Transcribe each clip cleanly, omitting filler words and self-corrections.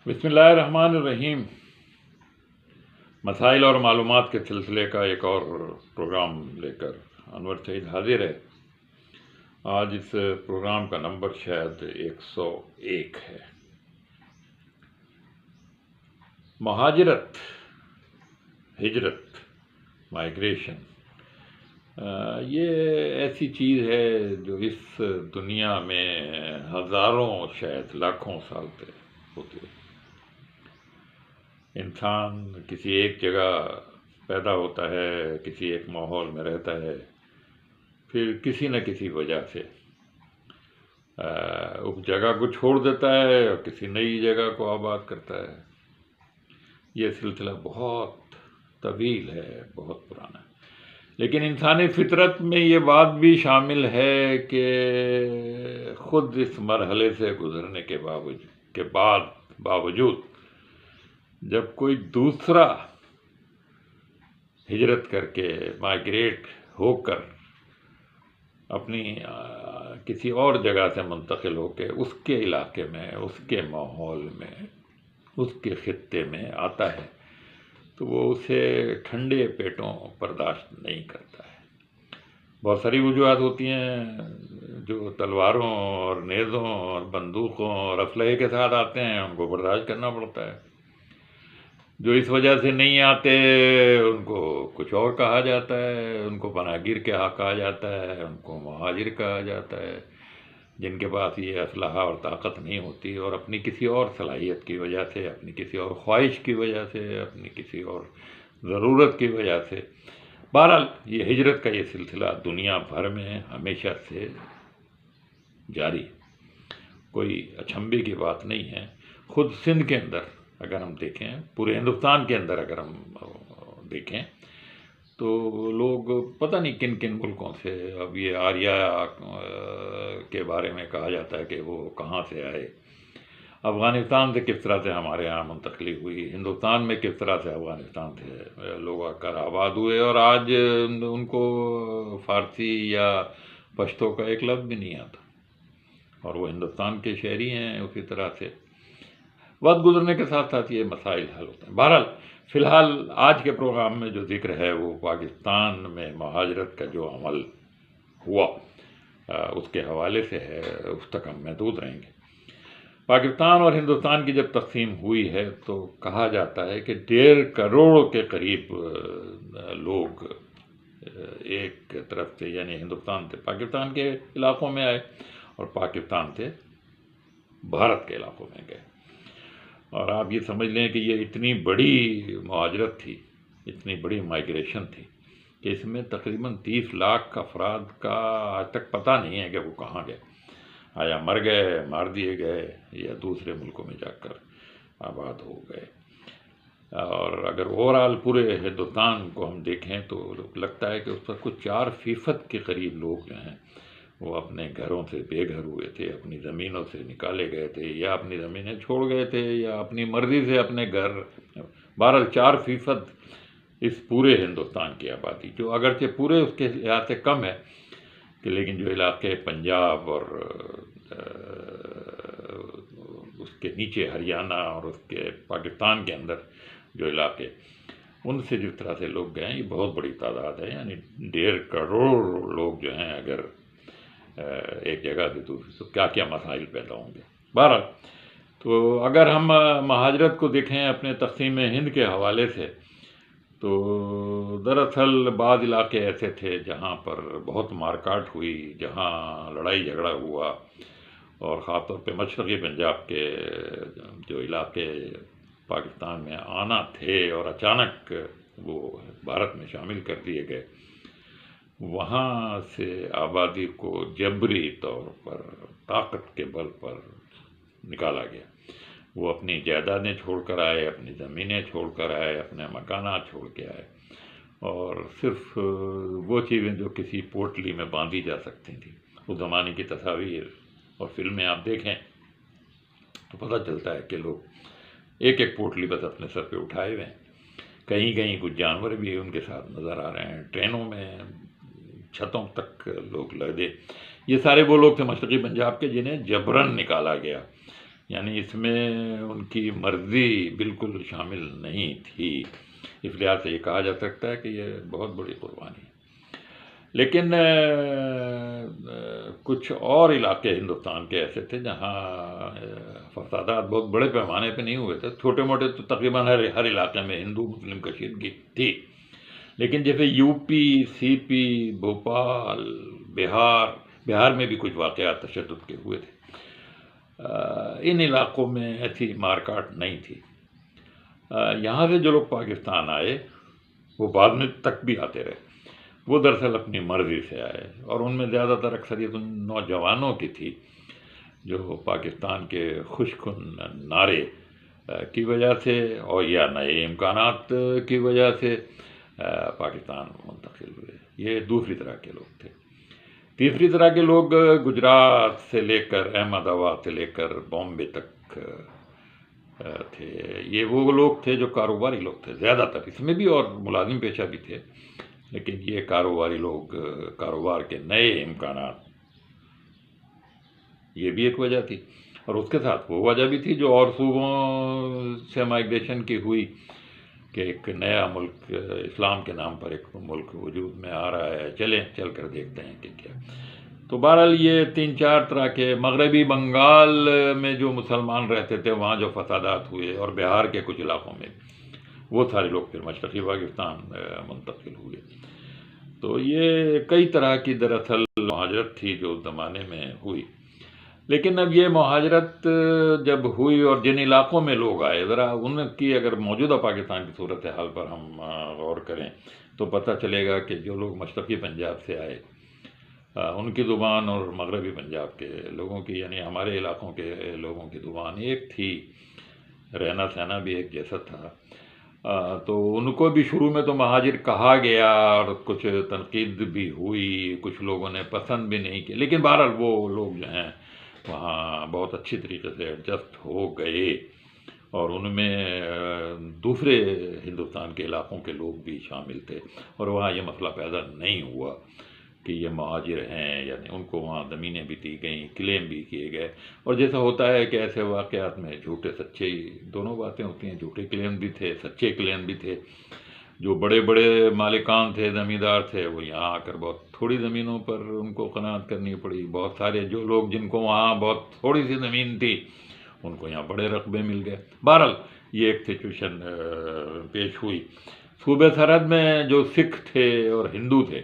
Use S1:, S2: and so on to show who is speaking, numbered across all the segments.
S1: بسم اللہ الرحمن الرحیم۔ مسائل اور معلومات کے سلسلے کا ایک اور پروگرام لے کر انور سعید حاضر ہے۔ آج اس پروگرام کا نمبر شاید 101 ہے۔ مہاجرت، ہجرت، مائگریشن، یہ ایسی چیز ہے جو اس دنیا میں ہزاروں شاید لاکھوں سال سے ہوتی ہے۔ انسان کسی ایک جگہ پیدا ہوتا ہے، کسی ایک ماحول میں رہتا ہے، پھر کسی نہ کسی وجہ سے اس جگہ کو چھوڑ دیتا ہے اور کسی نئی جگہ کو آباد کرتا ہے۔ یہ سلسلہ بہت طویل ہے، بہت پرانا ہے، لیکن انسانی فطرت میں یہ بات بھی شامل ہے کہ خود اس مرحلے سے گزرنے کے باوجود جب کوئی دوسرا ہجرت کر کے مائگریٹ ہو کر اپنی کسی اور جگہ سے منتقل ہو کے اس کے علاقے میں، اس کے ماحول میں، اس کے خطے میں آتا ہے تو وہ اسے ٹھنڈے پیٹوں برداشت نہیں کرتا ہے۔ بہت ساری وجوہات ہوتی ہیں۔ جو تلواروں اور نیزوں اور بندوقوں اور اسلحے کے ساتھ آتے ہیں ان کو برداشت کرنا پڑتا ہے۔ جو اس وجہ سے نہیں آتے ان کو کچھ اور کہا جاتا ہے، ان کو پناہ گیر کے حق کہا جاتا ہے، ان کو مہاجر کہا جاتا ہے، جن کے پاس یہ اسلحہ اور طاقت نہیں ہوتی اور اپنی کسی اور صلاحیت کی وجہ سے، اپنی کسی اور خواہش کی وجہ سے، اپنی کسی اور ضرورت کی وجہ سے۔ بہرحال یہ ہجرت کا یہ سلسلہ دنیا بھر میں ہمیشہ سے جاری ہے، کوئی اچنبھے کی بات نہیں ہے۔ خود سندھ کے اندر اگر ہم دیکھیں، پورے ہندوستان کے اندر اگر ہم دیکھیں تو لوگ پتہ نہیں کن کن ملکوں سے، اب یہ آریہ کے بارے میں کہا جاتا ہے کہ وہ کہاں سے آئے، افغانستان سے کس طرح سے ہمارے ہاں منتقلی ہوئی، ہندوستان میں کس طرح سے افغانستان سے لوگ آ کر آباد ہوئے، اور آج ان کو فارسی یا پشتو کا ایک لفظ بھی نہیں آتا اور وہ ہندوستان کے شہری ہیں۔ اسی طرح سے وقت گزرنے کے ساتھ ساتھ یہ مسائل حل ہوتے ہیں۔ بہرحال فی الحال آج کے پروگرام میں جو ذکر ہے وہ پاکستان میں مہاجرت کا جو عمل ہوا اس کے حوالے سے ہے، اس تک ہم محدود رہیں گے۔ پاکستان اور ہندوستان کی جب تقسیم ہوئی ہے تو کہا جاتا ہے کہ 1.5 کروڑ کے قریب لوگ ایک طرف سے یعنی ہندوستان سے پاکستان کے علاقوں میں آئے اور پاکستان سے بھارت کے علاقوں میں گئے۔ اور آپ یہ سمجھ لیں کہ یہ اتنی بڑی مہاجرت تھی، اتنی بڑی مائگریشن تھی کہ اس میں تقریباً 30 لاکھ افراد کا آج تک پتہ نہیں ہے کہ وہ کہاں گئے، آیا مر گئے، مار دیے گئے، یا دوسرے ملکوں میں جا کر آباد ہو گئے۔ اور اگر اوورآل پورے ہندوستان کو ہم دیکھیں تو لگتا ہے کہ اس پر کچھ 4% کے قریب لوگ جو ہیں وہ اپنے گھروں سے بے گھر ہوئے تھے، اپنی زمینوں سے نکالے گئے تھے، یا اپنی زمینیں چھوڑ گئے تھے، یا اپنی مرضی سے اپنے گھر۔ بہرحال 4% اس پورے ہندوستان کی آبادی، جو اگرچہ پورے اس کے لحاظ سے کم ہے کہ لیکن جو علاقے پنجاب اور اس کے نیچے ہریانہ اور اس کے پاکستان کے اندر جو علاقے، ان سے جس طرح سے لوگ گئے ہیں یہ بہت بڑی تعداد ہے۔ یعنی 1.5 کروڑ لوگ جو ہیں اگر ایک جگہ سے دوسری، تو کیا کیا مسائل پیدا ہوں گے۔ بہرحال تو اگر ہم مہاجرت کو دیکھیں اپنے تقسیم ہند کے حوالے سے تو دراصل بعض علاقے ایسے تھے جہاں پر بہت مارکاٹ ہوئی، جہاں لڑائی جھگڑا ہوا، اور خاص طور پہ مشرقی پنجاب کے جو علاقے پاکستان میں آنا تھے اور اچانک وہ بھارت میں شامل کر دیے گئے، وہاں سے آبادی کو جبری طور پر طاقت کے بل پر نکالا گیا۔ وہ اپنی جائیدادیں چھوڑ کر آئے، اپنی زمینیں چھوڑ کر آئے، اپنے مکانات چھوڑ کے آئے، اور صرف وہ چیزیں جو کسی پوٹلی میں باندھی جا سکتی تھیں، اس زمانے کی تصاویر اور فلمیں آپ دیکھیں تو پتہ چلتا ہے کہ لوگ ایک ایک پوٹلی بس اپنے سر پہ اٹھائے ہوئے ہیں۔ کہیں کہیں کچھ جانور بھی ان کے ساتھ نظر آ رہے ہیں، ٹرینوں میں چھتوں تک لوگ لدے۔ یہ سارے وہ لوگ تھے مشرقی پنجاب کے جنہیں جبراً نکالا گیا، یعنی اس میں ان کی مرضی بالکل شامل نہیں تھی، اس لحاظ سے یہ کہا جا سکتا ہے کہ یہ بہت بڑی قربانی ہے۔ لیکن کچھ اور علاقے ہندوستان کے ایسے تھے جہاں فسادات بہت بڑے پیمانے پہ نہیں ہوئے تھے، چھوٹے موٹے تو تقریباً ہر علاقے میں ہندو مسلم کشیدگی تھی، لیکن جیسے یو پی، سی پی، بھوپال، بہار میں بھی کچھ واقعات تشدد کے ہوئے تھے۔ ان علاقوں میں ایسی مارکاٹ نہیں تھی۔ یہاں سے جو لوگ پاکستان آئے وہ بعد میں تک بھی آتے رہے، وہ دراصل اپنی مرضی سے آئے، اور ان میں زیادہ تر اکثریت ان نوجوانوں کی تھی جو پاکستان کے خوش کن نعرے کی وجہ سے اور یا نئے امکانات کی وجہ سے پاکستان منتقل ہوئے۔ یہ دوسری طرح کے لوگ تھے۔ تیسری طرح کے لوگ گجرات سے لے کر احمد آباد سے لے کر بامبے تک تھے۔ یہ وہ لوگ تھے جو کاروباری لوگ تھے زیادہ تر، اس میں بھی اور ملازم پیشہ بھی تھے، لیکن یہ کاروباری لوگ، کاروبار کے نئے امکانات، یہ بھی ایک وجہ تھی، اور اس کے ساتھ وہ وجہ بھی تھی جو اور صوبوں سے مائیگریشن کی ہوئی کہ ایک نیا ملک اسلام کے نام پر ایک ملک وجود میں آ رہا ہے، چل کر دیکھتے ہیں کہ کیا۔ تو بہرحال یہ 3-4 طرح کے، مغربی بنگال میں جو مسلمان رہتے تھے وہاں جو فسادات ہوئے، اور بہار کے کچھ علاقوں میں، وہ سارے لوگ پھر مشرقی پاکستان منتقل ہوئے۔ تو یہ کئی طرح کی دراصل مہاجرت تھی جو اس زمانے میں ہوئی۔ لیکن اب یہ مہاجرت جب ہوئی اور جن علاقوں میں لوگ آئے، ذرا ان کی اگر موجودہ پاکستان کی صورتحال پر ہم غور کریں تو پتہ چلے گا کہ جو لوگ مشرقی پنجاب سے آئے ان کی زبان اور مغربی پنجاب کے لوگوں کی، یعنی ہمارے علاقوں کے لوگوں کی زبان ایک تھی، رہنا سہنا بھی ایک جیسا تھا۔ تو ان کو بھی شروع میں تو مہاجر کہا گیا اور کچھ تنقید بھی ہوئی، کچھ لوگوں نے پسند بھی نہیں کی، لیکن بہرحال وہ لوگ جو ہیں وہاں بہت اچھی طریقے سے ایڈجسٹ ہو گئے، اور ان میں دوسرے ہندوستان کے علاقوں کے لوگ بھی شامل تھے، اور وہاں یہ مسئلہ پیدا نہیں ہوا کہ یہ مہاجر ہیں، یعنی ان کو وہاں زمینیں بھی دی گئیں، کلیم بھی کیے گئے۔ اور جیسا ہوتا ہے کہ ایسے واقعات میں جھوٹے سچے دونوں باتیں ہوتی ہیں، جھوٹے کلیم بھی تھے، سچے کلیم بھی تھے۔ جو بڑے بڑے مالکان تھے، زمیندار تھے، وہ یہاں آ کر بہت تھوڑی زمینوں پر ان کو قناعت کرنی پڑی۔ بہت سارے جو لوگ جن کو وہاں بہت تھوڑی سی زمین تھی ان کو یہاں بڑے رقبے مل گئے۔ بہرحال یہ ایک سچویشن پیش ہوئی۔ صوبہ سرحد میں جو سکھ تھے اور ہندو تھے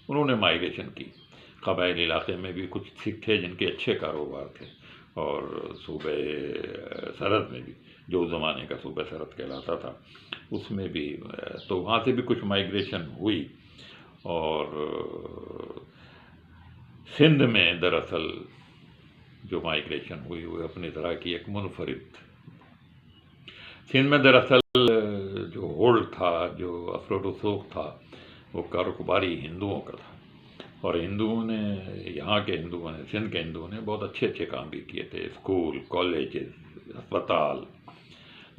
S1: انہوں نے مائیگریشن کی، قبائلی علاقے میں بھی کچھ سکھ تھے جن کے اچھے کاروبار تھے، اور صوبہ سرحد میں بھی جو زمانے کا صوبہ سرحد کہلاتا تھا اس میں بھی، تو وہاں سے بھی کچھ مائیگریشن ہوئی۔ اور سندھ میں دراصل جو مائیگریشن ہوئی وہ اپنی طرح کی ایک منفرد، سندھ میں دراصل جو ہولڈ تھا، جو اثر و رسوخ تھا، وہ کاروباری ہندوؤں کا تھا، اور ہندوؤں نے، یہاں کے ہندوؤں نے، سندھ کے ہندوؤں نے بہت اچھے اچھے کام بھی کیے تھے، اسکول، کالجز، اسپتال،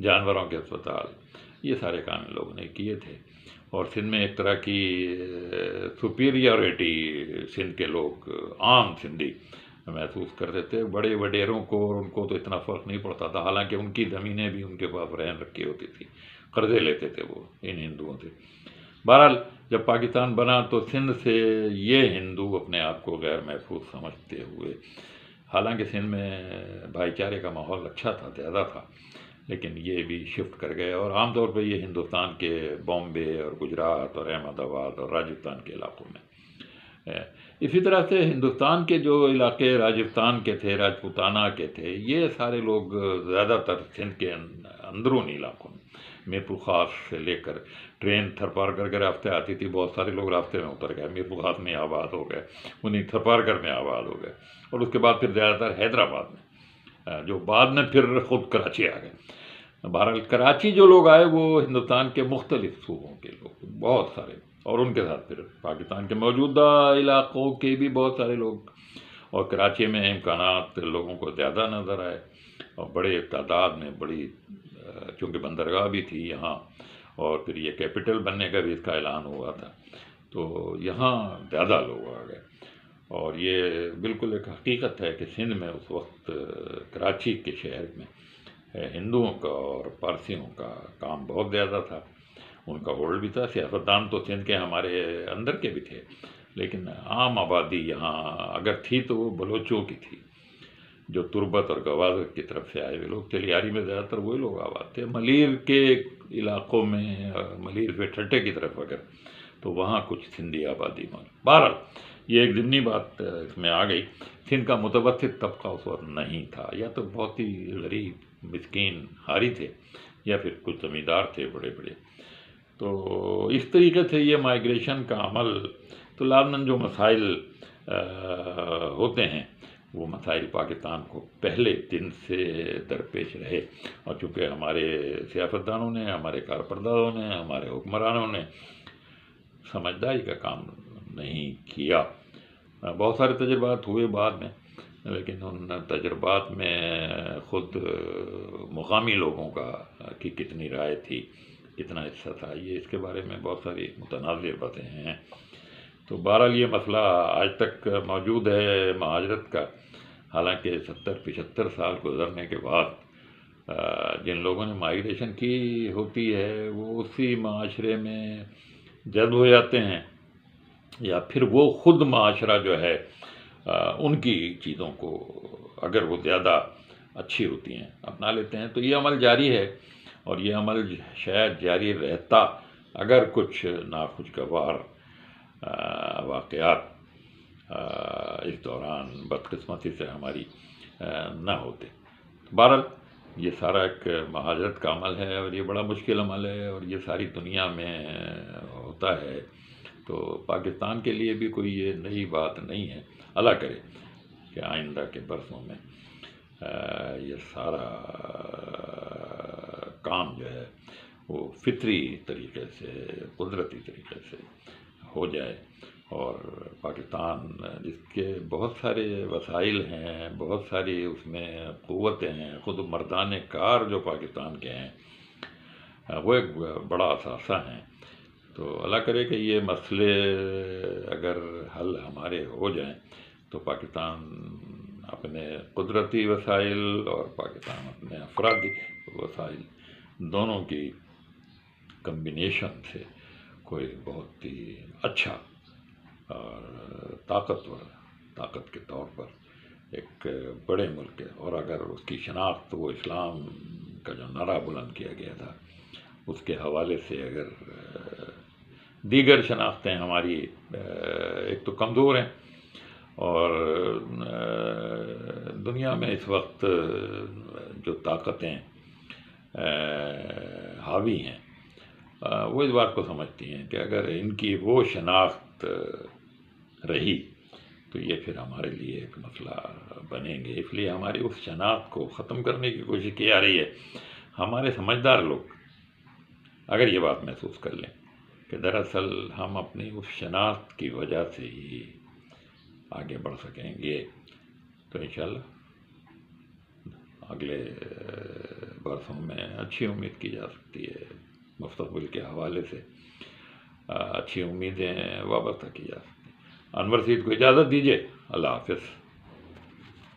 S1: جانوروں کے اسپتال، یہ سارے کام ان لوگوں نے کیے تھے۔ اور سندھ میں ایک طرح کی سپیریورٹی سندھ کے لوگ، عام سندھی محسوس کرتے تھے، بڑے وڈیروں کو، اور ان کو تو اتنا فرق نہیں پڑتا تھا، حالانکہ ان کی زمینیں بھی ان کے پاس رہن رکھی ہوتی تھی، قرضے لیتے تھے وہ ان ہندوؤں سے۔ بہرحال جب پاکستان بنا تو سندھ سے یہ ہندو اپنے آپ کو غیر محفوظ سمجھتے ہوئے، حالانکہ سندھ میں بھائی چارے کا ماحول اچھا تھا، زیادہ تھا، لیکن یہ بھی شفٹ کر گئے، اور عام طور پہ یہ ہندوستان کے بامبے اور گجرات اور احمد آباد اور راجستھان کے علاقوں میں۔ اسی طرح سے ہندوستان کے جو علاقے راجستھان کے تھے، راجپوتانہ کے تھے، یہ سارے لوگ زیادہ تر سندھ کے اندرونی علاقوں میں، میرپور خاص سے لے کر، ٹرین تھرپارکر کے راستے آتی تھی، بہت سارے لوگ راستے میں اتر گئے، میرپور خاص میں آباد ہو گئے، انہیں تھرپارکر میں آباد ہو گئے، اور اس کے بعد پھر زیادہ تر حیدرآباد میں، جو بعد میں پھر خود کراچی آ گئے۔ بہرحال کراچی جو لوگ آئے وہ ہندوستان کے مختلف صوبوں کے لوگ، بہت سارے، اور ان کے ساتھ پھر پاکستان کے موجودہ علاقوں کے بھی بہت سارے لوگ، اور کراچی میں امکانات لوگوں کو زیادہ نظر آئے، اور بڑے تعداد میں، بڑی، چونکہ بندرگاہ بھی تھی یہاں، اور پھر یہ کیپٹل بننے کا بھی اس کا اعلان ہوا تھا، تو یہاں زیادہ لوگ آ گئے، اور یہ بالکل ایک حقیقت ہے کہ سندھ میں اس وقت کراچی کے شہر میں ہندوؤں کا اور پارسیوں کا کام بہت زیادہ تھا، ان کا ہولڈ بھی تھا۔ سیاستدان تو سندھ کے ہمارے اندر کے بھی تھے، لیکن عام آبادی یہاں اگر تھی تو وہ بلوچوں کی تھی، جو تربت اور گوازر کی طرف سے آئے ہوئے لوگ تھے۔ لیاری میں زیادہ تر وہی لوگ آباد تھے۔ ملیر کے علاقوں میں، ملیر پہ ٹھٹے کی طرف اگر، تو وہاں کچھ سندھی آبادی موجود۔ بہرحال یہ ایک ضمنی بات اس میں آ گئی۔ سندھ کا متوسط طبقہ اس وقت نہیں تھا، یا تو بہت ہی غریب مسکین حاری تھے، یا پھر کچھ زمیندار تھے بڑے بڑے۔ تو اس طریقے سے یہ مائیگریشن کا عمل، تو لازماً جو مسائل ہوتے ہیں وہ مسائل پاکستان کو پہلے دن سے درپیش رہے، اور چونکہ ہمارے سیاستدانوں نے، ہمارے کارپرداروں نے، ہمارے حکمرانوں نے سمجھداری کا کام نہیں کیا۔ بہت سارے تجربات ہوئے بعد میں، لیکن ان تجربات میں خود مقامی لوگوں کی کتنی رائے تھی، کتنا حصہ تھا، یہ اس کے بارے میں بہت ساری متنازع باتیں ہیں۔ تو بہرحال یہ مسئلہ آج تک موجود ہے مہاجرت کا، حالانکہ 70-75 سال گزرنے کے بعد جن لوگوں نے مائیگریشن کی ہوتی ہے وہ اسی معاشرے میں جذب ہو جاتے ہیں، یا پھر وہ خود معاشرہ جو ہے ان کی چیزوں کو اگر وہ زیادہ اچھی ہوتی ہیں اپنا لیتے ہیں۔ تو یہ عمل جاری ہے، اور یہ عمل شاید جاری رہتا اگر کچھ ناخوشگوار واقعات اس دوران بدقسمتی سے ہماری نہ ہوتے۔ بہرحال یہ سارا ایک مہاجرت کا عمل ہے، اور یہ بڑا مشکل عمل ہے، اور یہ ساری دنیا میں ہوتا ہے۔ تو پاکستان کے لیے بھی کوئی یہ نئی بات نہیں ہے۔ اللہ کرے کہ آئندہ کے برسوں میں یہ سارا کام جو ہے وہ فطری طریقے سے، قدرتی طریقے سے ہو جائے، اور پاکستان جس کے بہت سارے وسائل ہیں، بہت ساری اس میں قوتیں ہیں، خود مردان کار جو پاکستان کے ہیں وہ ایک بڑا اثاثہ ہیں۔ تو اللہ کرے کہ یہ مسئلے اگر حل ہمارے ہو جائیں تو پاکستان اپنے قدرتی وسائل اور پاکستان اپنے افرادی وسائل دونوں کی کمبینیشن سے کوئی بہت ہی اچھا اور طاقت کے طور پر ایک بڑے ملک ہے۔ اور اگر اس کی شناخت وہ اسلام کا جو نعرہ بلند کیا گیا تھا اس کے حوالے سے اگر دیگر شناختیں ہماری ایک تو کمزور ہیں، اور دنیا میں اس وقت جو طاقتیں حاوی ہیں وہ اس بات کو سمجھتی ہیں کہ اگر ان کی وہ شناخت رہی تو یہ پھر ہمارے لیے ایک مسئلہ بنیں گے۔ اس لیے ہماری اس شناخت کو ختم کرنے کی کوشش کی جا رہی ہے۔ ہمارے سمجھدار لوگ اگر یہ بات محسوس کر لیں کہ دراصل ہم اپنی اس شناخت کی وجہ سے ہی آگے بڑھ سکیں گے، تو انشاءاللہ اگلے برسوں میں اچھی امید کی جا سکتی ہے، مستقبل کے حوالے سے اچھی امیدیں وابستہ کی جا سکتی ہیں۔ انور سعید کو اجازت دیجیے، اللہ حافظ۔